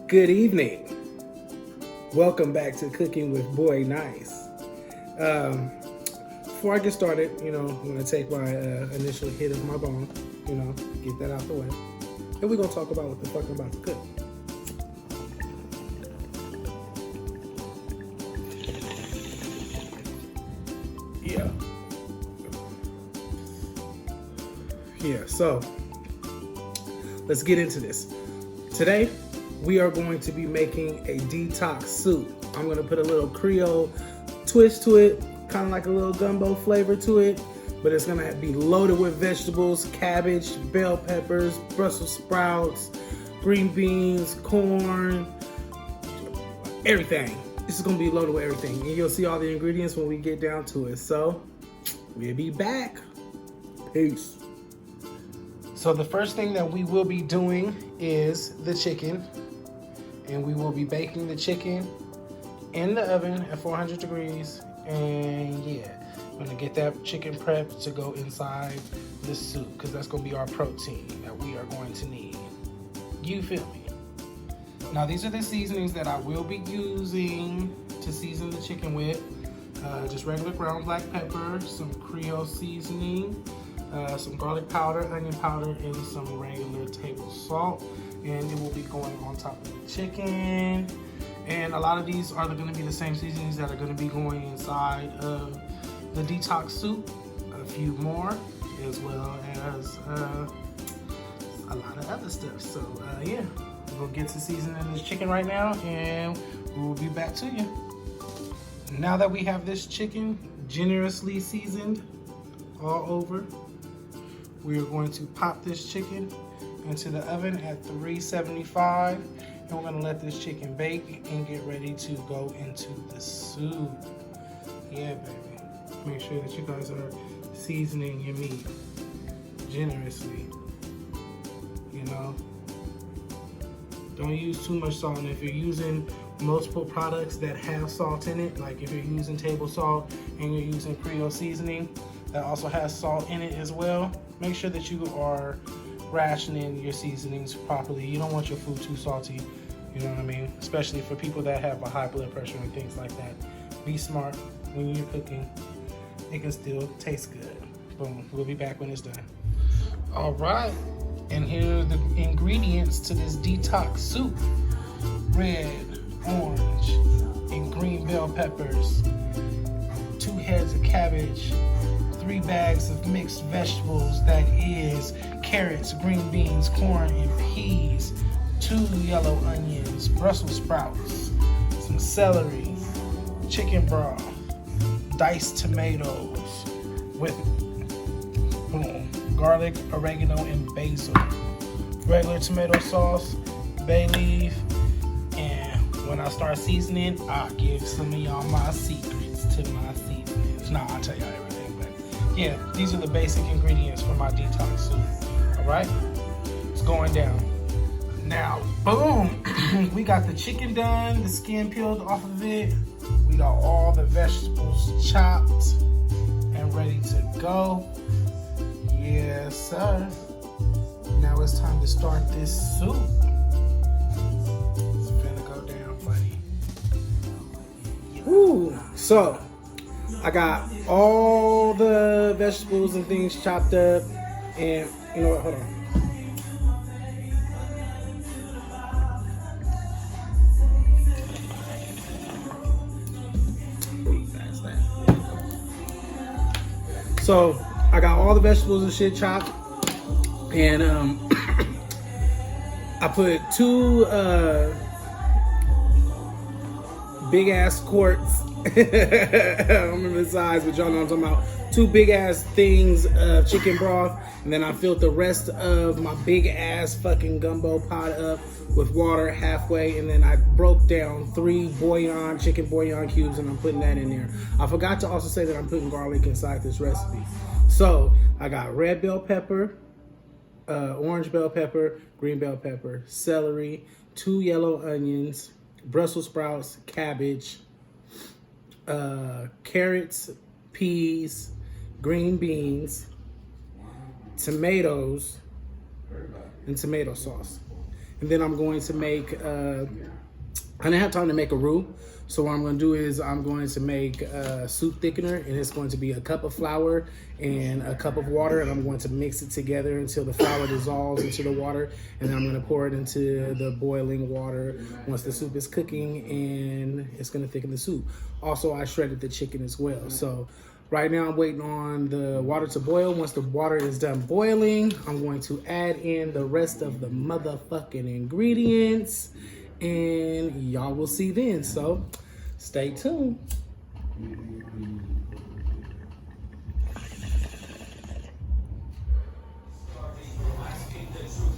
Good evening. Welcome back to Cooking with Boi Nyce. Before I get started, I'm going to take my initial hit of my bone, get that out the way. And we're going to talk about what the fuck I'm about to cook. Yeah, so let's get into this. Today, we are going to be making a detox soup. I'm going to put a little Creole twist to it, kind of like a little gumbo flavor to it, but it's going to be loaded with vegetables, cabbage, bell peppers, Brussels sprouts, green beans, corn, everything. This is going to be loaded with everything, and you'll see all the ingredients when we get down to it. So, we'll be back. Peace. So the first thing that we will be doing is the chicken, and we will be baking the chicken in the oven at 400 degrees. And yeah, I'm gonna get that chicken prepped to go inside the soup, because that's gonna be our protein that we are going to need. You feel me? Now these are the seasonings that I will be using to season the chicken with. Just regular ground black pepper, some Creole seasoning, some garlic powder, onion powder, and some regular table salt. And it will be going on top of the chicken. And a lot of these are going to be the same seasonings that are going to be going inside of the detox soup. A few more, as well as a lot of other stuff. So yeah, we'll get to seasoning this chicken right now, and we'll be back to you. Now that we have this chicken generously seasoned all over, we are going to pop this chicken into the oven at 375, and we're going to let this chicken bake and get ready to go into the soup. Yeah, baby. Make sure that you guys are seasoning your meat generously. Don't use too much salt. And if you're using multiple products that have salt in it, like if you're using table salt and you're using Creole seasoning that also has salt in it as well, make sure that you are rationing your seasonings properly. You don't want your food too salty, you know what I mean? Especially for people that have a high blood pressure and things like that. Be smart when you're cooking. It can still taste good. Boom, we'll be back when it's done. All right, and here are the ingredients to this detox soup. Red, orange, and green bell peppers, 2 heads of cabbage, 3 bags of mixed vegetables, that is carrots, green beans, corn, and peas, 2 yellow onions, Brussels sprouts, some celery, chicken broth, diced tomatoes with garlic, oregano, and basil, regular tomato sauce, bay leaf, and when I start seasoning, I'll give some of y'all my secrets to my seasonings. Nah, I'll tell y'all everything, but yeah, these are the basic ingredients for my detox soup. All right, it's going down. Now, boom, we got the chicken done, the skin peeled off of it. We got all the vegetables chopped and ready to go. Yes, sir. Now it's time to start this soup. It's gonna go down, buddy. Woo! So, I got all the vegetables and things chopped up, and you know what? Hold on. So, I got all the vegetables and shit chopped, and I put 2 big ass quarts. I don't remember the size, but y'all know what I'm talking about. 2 big ass things of chicken broth, and then I filled the rest of my big ass fucking gumbo pot up with water halfway, and then I broke down 3 chicken bouillon cubes, and I'm putting that in there. I forgot to also say that I'm putting garlic inside this recipe. So I got red bell pepper, orange bell pepper, green bell pepper, celery, 2 yellow onions, Brussels sprouts, cabbage, carrots, peas, green beans, tomatoes, and tomato sauce. And then I'm going to make, I didn't have time to make a roux. So what I'm going to do is I'm going to make soup thickener, and it's going to be a cup of flour and a cup of water, and I'm going to mix it together until the flour dissolves into the water, and then I'm going to pour it into the boiling water once the soup is cooking, and it's going to thicken the soup. Also, I shredded the chicken as well. So right now I'm waiting on the water to boil. Once the water is done boiling, I'm going to add in the rest of the motherfucking ingredients, and y'all will see then. So stay tuned.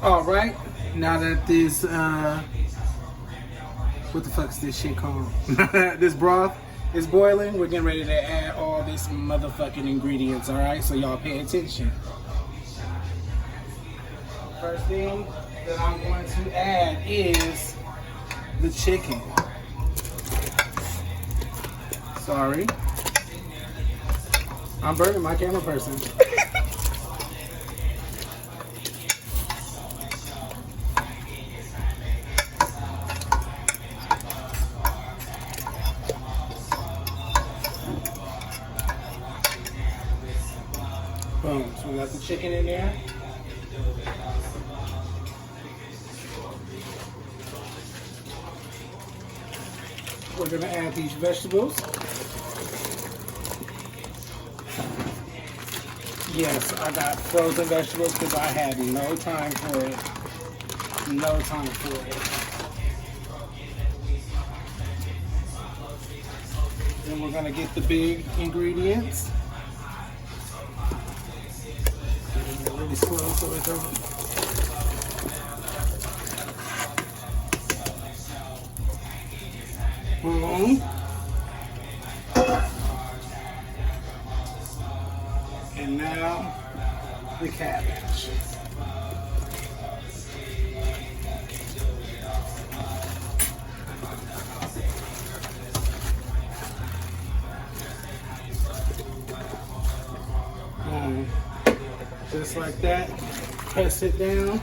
All right, now that this what the fuck is this shit called? This broth is boiling, we're getting ready to add all this motherfucking ingredients. All right, so y'all pay attention. First thing that I'm going to add is the chicken. Sorry, I'm burning my camera person. Boom, so we got the chicken in there. We're gonna add these vegetables. Yes, I got frozen vegetables because I had no time for it. No time for it. Then we're gonna get the big ingredients. Really slow so it doesn't. Boom. And now the cabbage. Boom. Just like that. Press it down.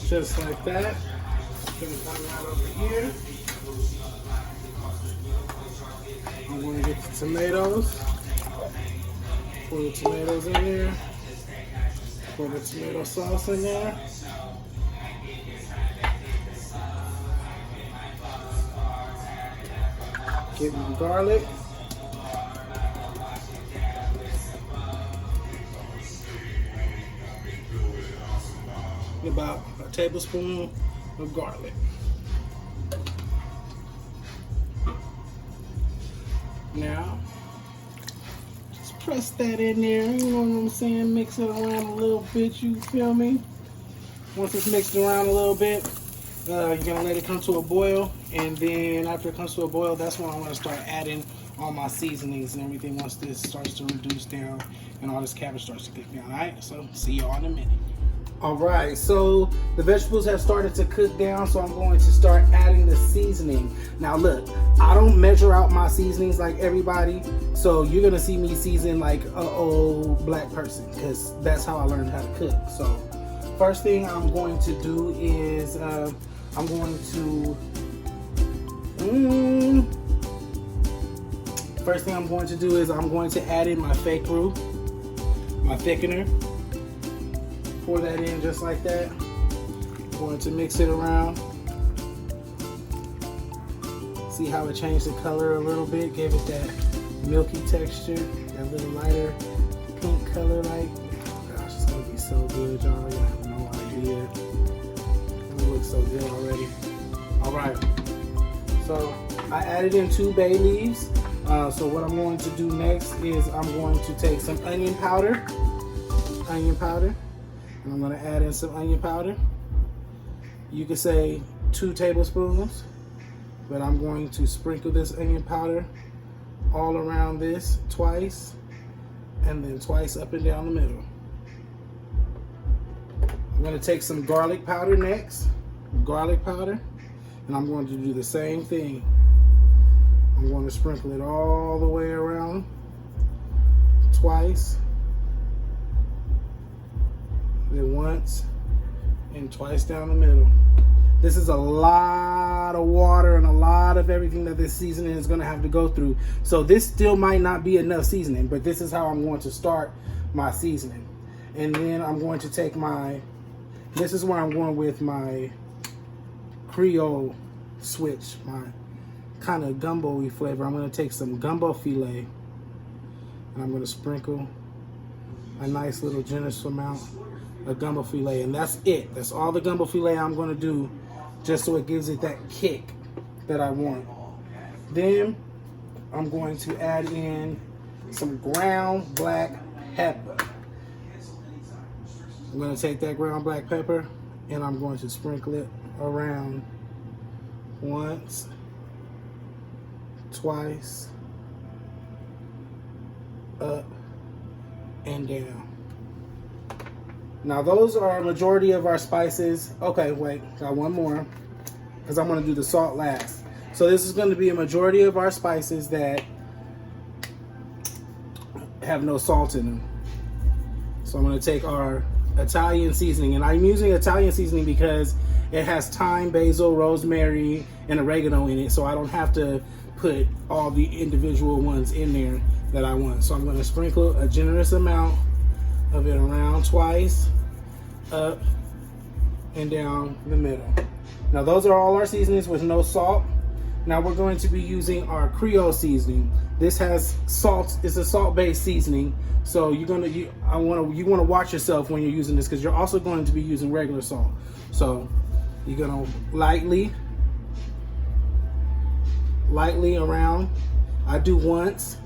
Just like that. Gonna come right over here. I'm gonna get the tomatoes. Pour the tomatoes in there. Pour the tomato sauce in there. Get my garlic. About a tablespoon of garlic. Now, just press that in there, you know what I'm saying? Mix it around a little bit, you feel me? Once it's mixed around a little bit, you're gonna let it come to a boil, and then after it comes to a boil, that's when I want to start adding all my seasonings and everything once this starts to reduce down and all this cabbage starts to cook down. Alright, so see y'all in a minute. Alright, so the vegetables have started to cook down, so I'm going to start adding the seasoning. Now look, I don't measure out my seasonings like everybody, so you're going to see me season like an old black person, because that's how I learned how to cook. So first thing I'm going to do is I'm going to add in my fake roux, my thickener. Pour that in just like that. I'm going to mix it around. See how it changed the color a little bit, gave it that milky texture, that little lighter pink color. Like, oh gosh, it's gonna be so good, y'all. You have no idea. It looks so good already. All right, so I added in 2 bay leaves. So what I'm going to do next is I'm going to take some onion powder. And I'm going to add in some onion powder. You could say 2 tablespoons, but I'm going to sprinkle this onion powder all around this twice, and then twice up and down the middle. I'm going to take some garlic powder next, and I'm going to do the same thing. I'm going to sprinkle it all the way around twice, then once, and twice down the middle. This is a lot of water and a lot of everything that this seasoning is going to have to go through. So this still might not be enough seasoning, but this is how I'm going to start my seasoning. And then I'm going to take this is where I'm going with my Creole switch, my kind of gumbo-y flavor. I'm going to take some gumbo filet, and I'm going to sprinkle a nice little generous amount of gumbo filet, and that's it. That's all the gumbo filet I'm going to do, just so it gives it that kick that I want. Then I'm going to add in some ground black pepper. I'm going to take that ground black pepper and I'm going to sprinkle it around once, twice, up and down. Now those are a majority of our spices. Okay, wait, got one more, because I'm going to do the salt last. So this is going to be a majority of our spices that have no salt in them. So I'm going to take our Italian seasoning, and I'm using Italian seasoning because it has thyme, basil, rosemary, and oregano in it, so I don't have to put all the individual ones in there that I want. So I'm going to sprinkle a generous amount of it around twice, up and down the middle. Now those are all our seasonings with no salt. Now we're going to be using our Creole seasoning. This has salt. It's a salt-based seasoning, so you want to watch yourself when you're using this, because you're also going to be using regular salt. So you're gonna lightly around. I do once,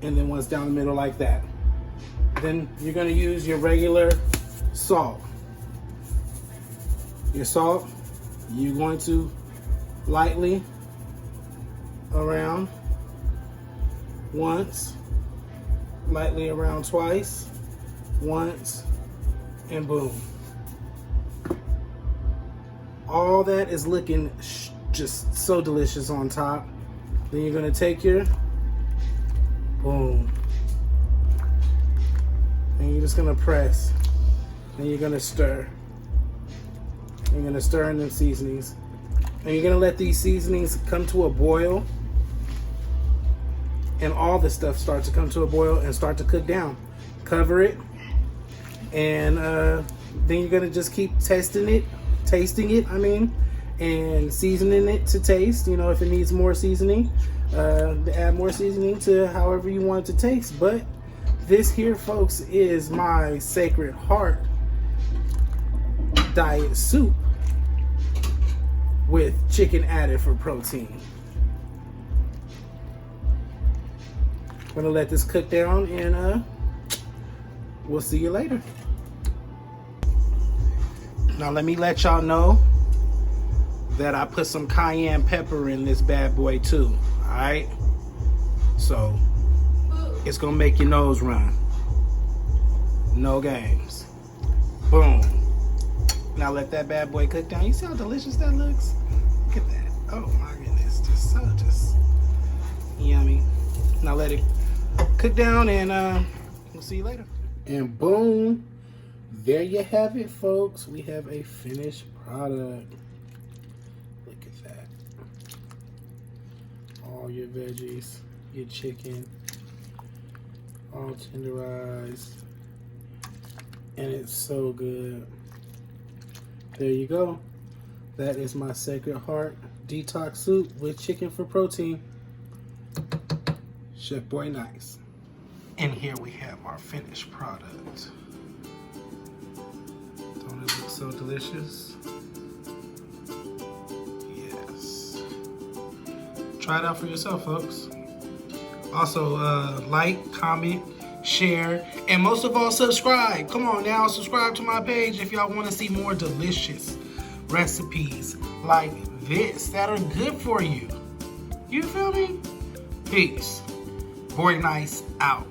and then once down the middle like that. Then you're gonna use your regular salt. Your salt, you're going to lightly around once, lightly around twice, once, and boom. All that is looking just so delicious on top. Then you're gonna take your boom, and you're just gonna press, and you're gonna stir. You're gonna stir in them seasonings, and you're gonna let these seasonings come to a boil, and all this stuff starts to come to a boil and start to cook down. Cover it, and then you're gonna just keep tasting it, and seasoning it to taste. You know, if it needs more seasoning, add more seasoning to however you want it to taste. But this here, folks, is my Sacred Heart diet soup with chicken added for protein. I'm gonna let this cook down, and we'll see you later. Now let me let y'all know that I put some cayenne pepper in this bad boy too. Alright? So it's gonna make your nose run. No games. Boom. Now let that bad boy cook down. You see how delicious that looks? Look at that. Oh my goodness. Just yummy. Now let it cook down, and we'll see you later. And boom. There you have it, folks. We have a finished product. Look at that. All your veggies, your chicken, all tenderized. And it's so good. There you go. That is my Sacred Heart detox soup with chicken for protein. Chef Boi Nyce. And here we have our finished product. Don't it look so delicious? Yes. Try it out for yourself, folks. Also, like, comment, share, and most of all, subscribe. Come on now, subscribe to my page if y'all want to see more delicious recipes like this that are good for you. You feel me? Peace. Boi Nyce out.